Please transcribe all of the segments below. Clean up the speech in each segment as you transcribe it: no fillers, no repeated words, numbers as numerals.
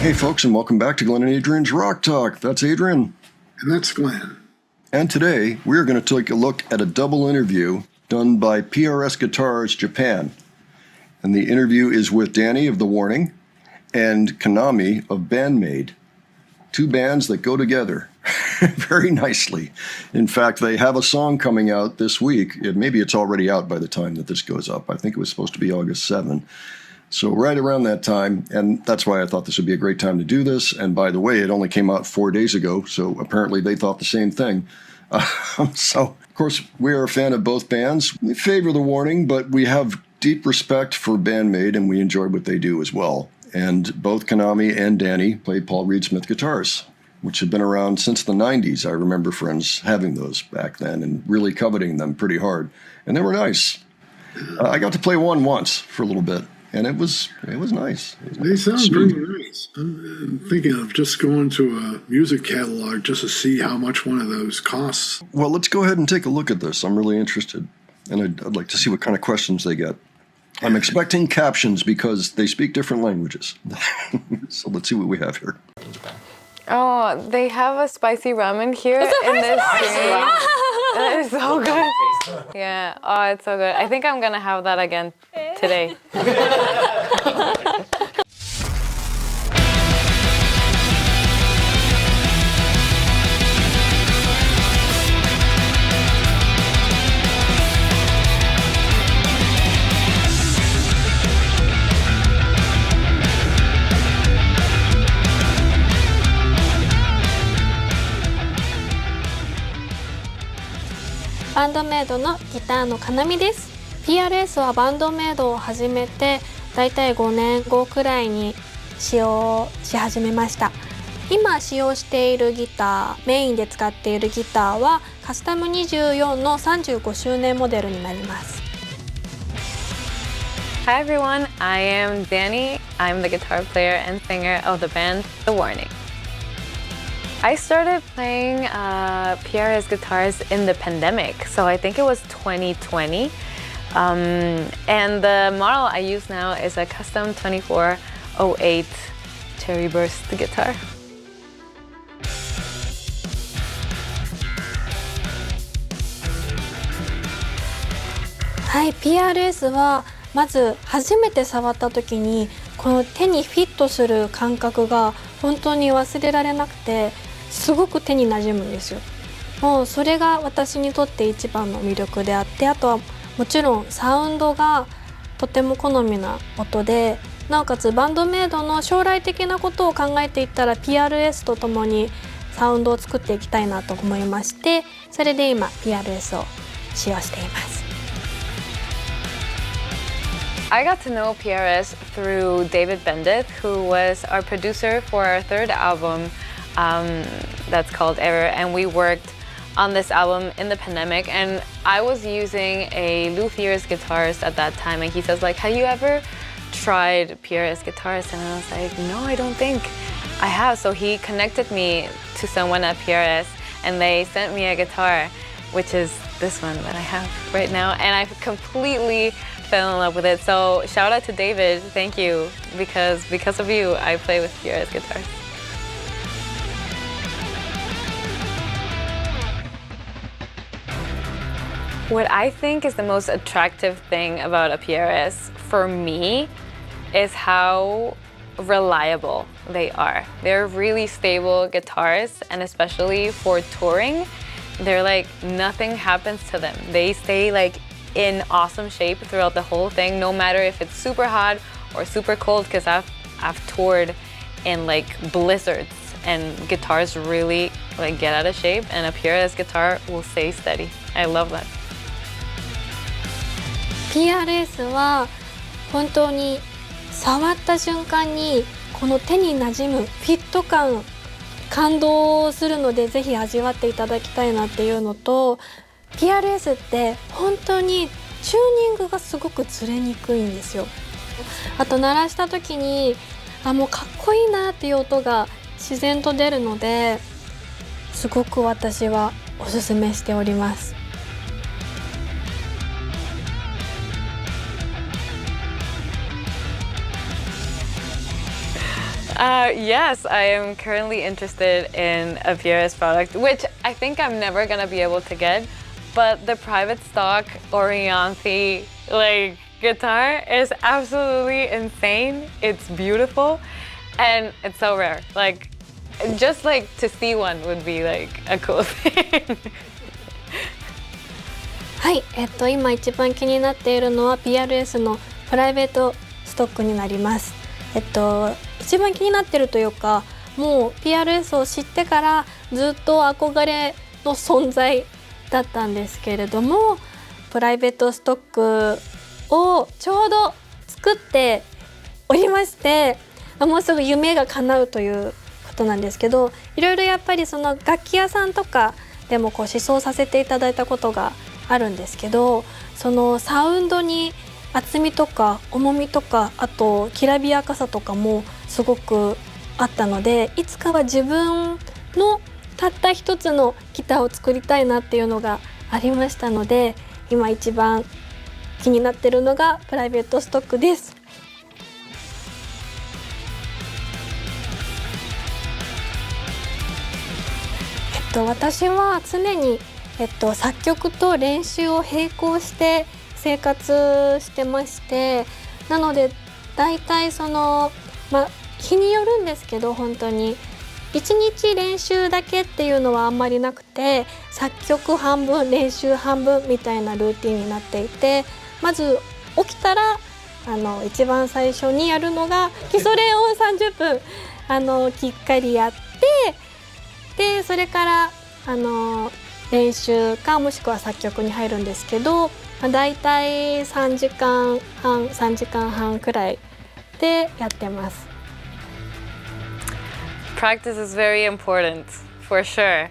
Hey folks, and welcome back to Glenn and Adrian's Rock Talk. That's Adrian. And that's Glenn. And today, we're going to take a look at a double interview done by PRS Guitars Japan. And the interview is with Dany of The Warning and Kanami of BandMaid. Two bands that go together very nicely. In fact, they have a song coming out this week. Maybe it's already out by the time that this goes up. I think it was supposed to be August 7. So right around that time, and that's why I thought this would be a great time to do this. And by the way, it only came out 4 days ago, so apparently they thought the same thing. So, of course, we are a fan of both bands. We favor The Warning, but we have deep respect for BandMaid, and we enjoy what they do as well. And both Kanami and Dany played Paul Reed Smith guitars, which had been around since the 90s. I remember friends having those back then and really coveting them pretty hard. And they were nice. I got to play one once for a little bit. And it was nice. They sound really nice. I'm thinking of just going to a music catalog just to see how much one of those costs. Well, let's go ahead and take a look at this. I'm really interested. And I'd like to see what kind of questions they get. I'm expecting captions because they speak different languages. So let's see what we have here. Oh, they have a spicy ramen here in this scene. That is so good. Yeah, oh, it's so good. I think I'm gonna have that again today. バンドメイドのギターのKanamiです。PRS はバンドメイドを始めてだいたい5年後くらいに使用し始めました。今使用しているギター、メインで使っているギターはカスタム24の35周年モデルになります。Hi everyone, I am Dany. I'm the guitar player and singer of the band The Warning. I started playing PRS guitars in the pandemic, so I think it was 2020. And the model I use now is a custom 2408 Cherry Burst guitar. PRS はまず初めて触った時にこの手にフィットする感覚が本当に忘れられなくてすごく手に馴染むんですよ。もうそれが私にとって一番の魅力であって、あとはもちろんサウンドがとても好みな音で、なおかつバンドメイドの将来的なことを考えていったら PRS とともにサウンドを作っていきたいなと思いまして、それで今 PRS を使用しています。I got to know PRS through David Bendith, who was our producer for our third album that's called Ever, and we worked on this album in the pandemic, and I was using a luthier's guitarist at that time, and he says like, have you ever tried PRS guitars? And I was like, no, I don't think I have. So he connected me to someone at PRS, and they sent me a guitar, which is this one that I have right now, and I completely fell in love with it. So shout out to David, thank you, because of you I play with PRS guitars. What I think is the most attractive thing about a PRS for me is how reliable they are. They're really stable guitars, and especially for touring, they're like nothing happens to them. They stay like in awesome shape throughout the whole thing, no matter if it's super hot or super cold, because I've toured in like blizzards and guitars really like get out of shape, and a PRS guitar will stay steady. I love that. PRS は本当に触った瞬間にこの手に馴染むフィット感、感動するのでぜひ味わっていただきたいなっていうのと、PRS って本当にチューニングがすごくずれにくいんですよ。あと鳴らした時にもうかっこいいなっていう音が自然と出るので、すごく私はおすすめしております。Yes, I am currently interested in a PRS product, which I think I'm never gonna be able to get. But the private stock Orianthi guitar is absolutely insane. It's beautiful, and it's so rare. Just to see one would be a cool thing. はい、今一番気になっているのは PRS のプライベートストックになります。一番気になっているというか、もう PRS を知ってからずっと憧れの存在だったんですけれども、プライベートストックをちょうど作っておりまして、もうすぐ夢が叶うということなんですけど、いろいろやっぱりその楽器屋さんとかでも試奏させていただいたことがあるんですけど、そのサウンドに厚みとか重みとか、あときらびやかさとかもすごくあったので、いつかは自分のたった一つのギターを作りたいなっていうのがありましたので、今一番気になってるのがプライベートストックです。私は常に、作曲と練習を並行して生活してまして、なのでだいたい日によるんですけど、本当に1日練習だけっていうのはあんまりなくて、作曲半分練習半分みたいなルーティンになっていて、まず起きたら一番最初にやるのが基礎練を30分きっかりやって、でそれから練習かもしくは作曲に入るんですけど、だいたい3時間半くらいでやってます。Practice is very important, for sure.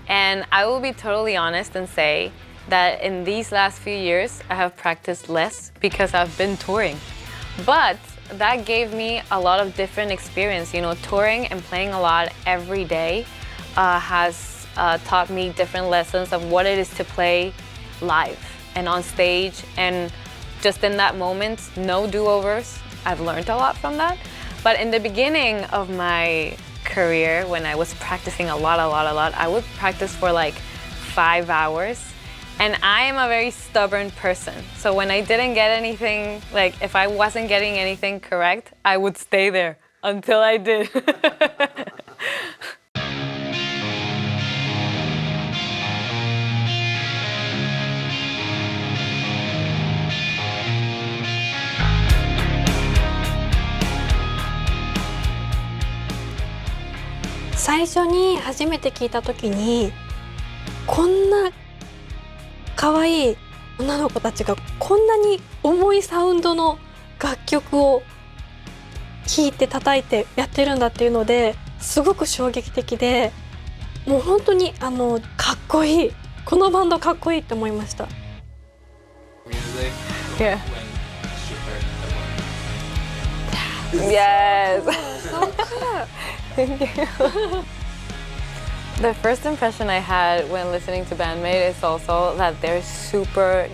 And I will be totally honest and say that in these last few years, I have practiced less because I've been touring. But that gave me a lot of different experience. You know, touring and playing a lot every day has taught me different lessons of what it is to play live and on stage. And just in that moment, no do-overs. I've learned a lot from that. But in the beginning of my career, when I was practicing a lot, I would practice for 5 hours. And I am a very stubborn person. So when I didn't get anything, if I wasn't getting anything correct, I would stay there until I did. 最初に初めて聞いた時に、こんな可愛い女の子たちがこんなに重いサウンドの楽曲を弾いて叩いてやってるんだっていうのですごく衝撃的で、もう本当にかっこいい、このバンドかっこいいって思いました。Yeah. Yes. Thank you. The first impression I had when listening to BandMaid is also that they're super,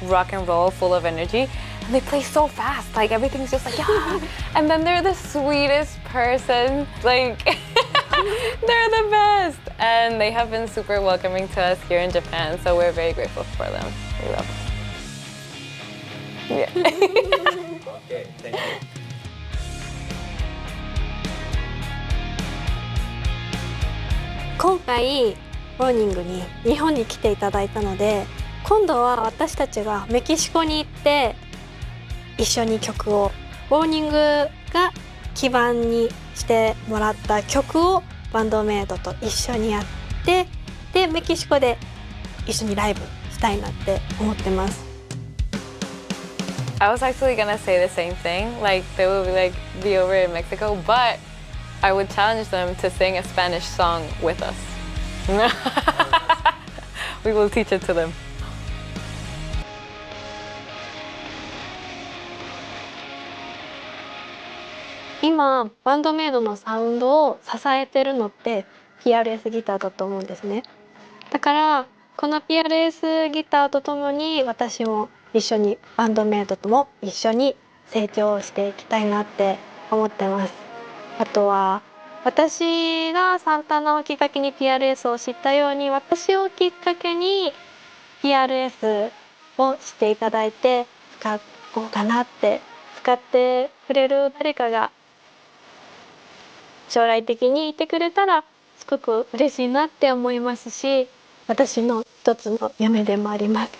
rock and roll, full of energy. And they play so fast, everything's just yeah. And then they're the sweetest person, they're the best. And they have been super welcoming to us here in Japan, so we're very grateful for them. We love them. Yeah. Okay, thank you. 今回ウォーニングに日本に来ていただいたので、今度は私たちがメキシコに行って一緒に曲を、ウォーニングが基盤にしてもらった曲をバンドメイドと一緒にやって、でメキシコで一緒にライブしたいなって思ってます。I was actually gonna say the same thing, they will be over in Mexico, but I would challenge them to sing a Spanish song with us. We will teach it to them. 今バンドメイドのサウンドを支えてるのって PRS ギターだと思うんですね。だからこの PRS ギターとともに私も一緒にバンドメイドとも一緒に成長していきたいなって思ってます。あとは私がサンタナをきっかけに PRS を知ったように、私をきっかけに PRS をしていただいて使おうかなって、使ってくれる誰かが将来的にいてくれたらすごく嬉しいなって思いますし、私の一つの夢でもあります。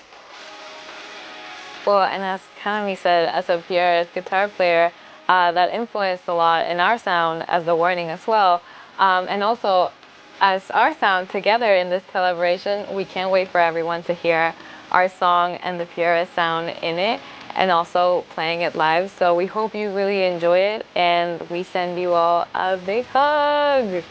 Well, and as Kanami said, as a PRS guitar player, that influenced a lot in our sound as the Warning as well. And also, as our sound together in this collaboration, we can't wait for everyone to hear our song and the PRS sound in it, and also playing it live. So we hope you really enjoy it, and we send you all a big hug.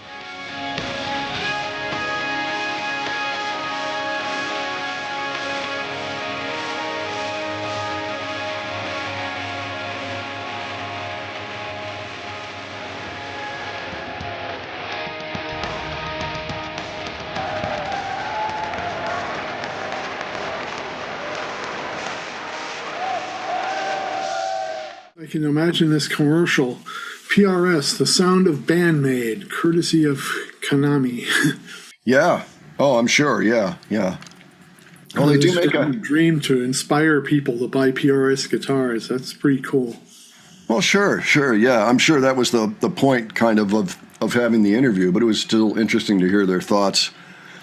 I can imagine this commercial. PRS, the sound of BandMaid, courtesy of Kanami. Yeah. Oh, I'm sure. Yeah. Yeah. Well, they do make a dream to inspire people to buy PRS guitars. That's pretty cool. Well, sure. Yeah. I'm sure that was the point kind of having the interview, but it was still interesting to hear their thoughts.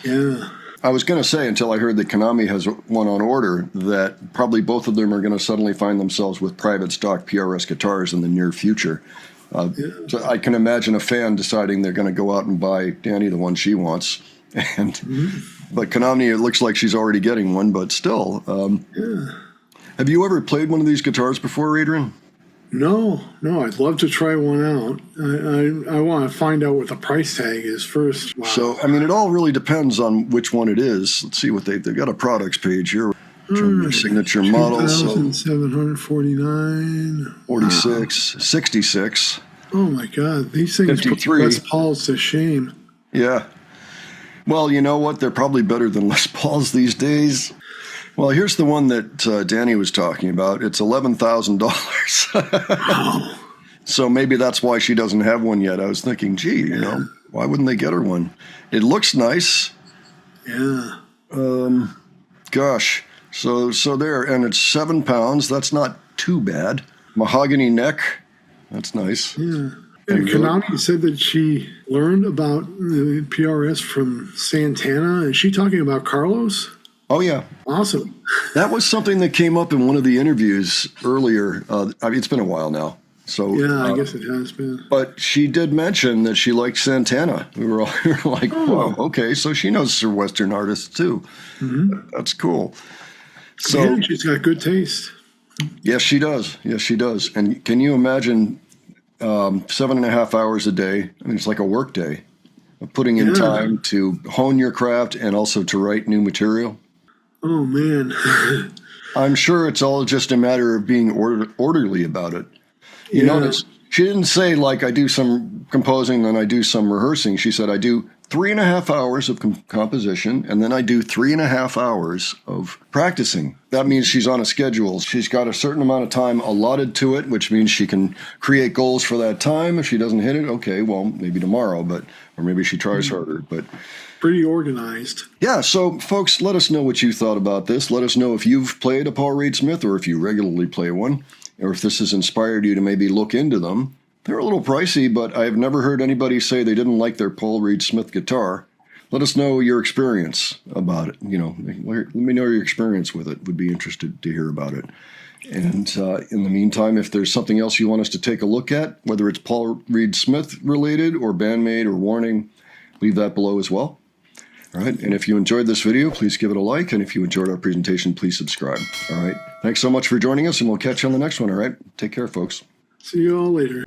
Yeah. I was going to say, until I heard that Kanami has one on order, that probably both of them are going to suddenly find themselves with private stock PRS guitars in the near future. So I can imagine a fan deciding they're going to go out and buy Dany the one she wants. And But Kanami, it looks like she's already getting one, but still. Have you ever played one of these guitars before, Adrian? No, I'd love to try one out. I want to find out what the price tag is first. Wow. So, I mean, it all really depends on which one it is. Let's see what they've got a products page here. Their signature models. 2,749. 46, 66. Oh my God, these things 53. put Les Pauls to shame. Yeah. Well, you know what? They're probably better than Les Pauls these days. Well, here's the one that Dany was talking about. It's $11,000. So maybe that's why she doesn't have one yet. I was thinking, gee, why wouldn't they get her one? It looks nice. Yeah. Gosh. So there, and it's 7 pounds. That's not too bad. Mahogany neck. That's nice. Yeah. And Kanami said that she learned about the PRS from Santana. Is she talking about Carlos? Oh, yeah. Awesome. That was something that came up in one of the interviews earlier. I mean, it's been a while now. So yeah, I guess it has been. But she did mention that she liked Santana. We were all like, "Wow, okay, so she knows her Western artists too." Mm-hmm. That's cool. So yeah, she's got good taste. Yes, she does. And can you imagine 7.5 hours a day? I mean, it's like a work day of putting in time to hone your craft and also to write new material. Oh man. I'm sure it's all just a matter of being orderly about it. You notice she didn't say, like, I do some composing, then I do some rehearsing. She said, I do 3.5 hours of composition, and then I do 3.5 hours of practicing. That means she's on a schedule. She's got a certain amount of time allotted to it, which means she can create goals for that time. If she doesn't hit it, okay, well, maybe tomorrow, or maybe she tries harder. But pretty organized. Yeah, so folks, let us know what you thought about this. Let us know if you've played a Paul Reed Smith or if you regularly play one, or if this has inspired you to maybe look into them. They're a little pricey, but I've never heard anybody say they didn't like their Paul Reed Smith guitar. Let us know your experience about it. Let me know your experience with it. Would be interested to hear about it. And in the meantime, if there's something else you want us to take a look at, whether it's Paul Reed Smith related or BandMaid or Warning, leave that below as well. All right. And if you enjoyed this video, please give it a like. And if you enjoyed our presentation, please subscribe. All right. Thanks so much for joining us, and we'll catch you on the next one. All right. Take care, folks. See you all later.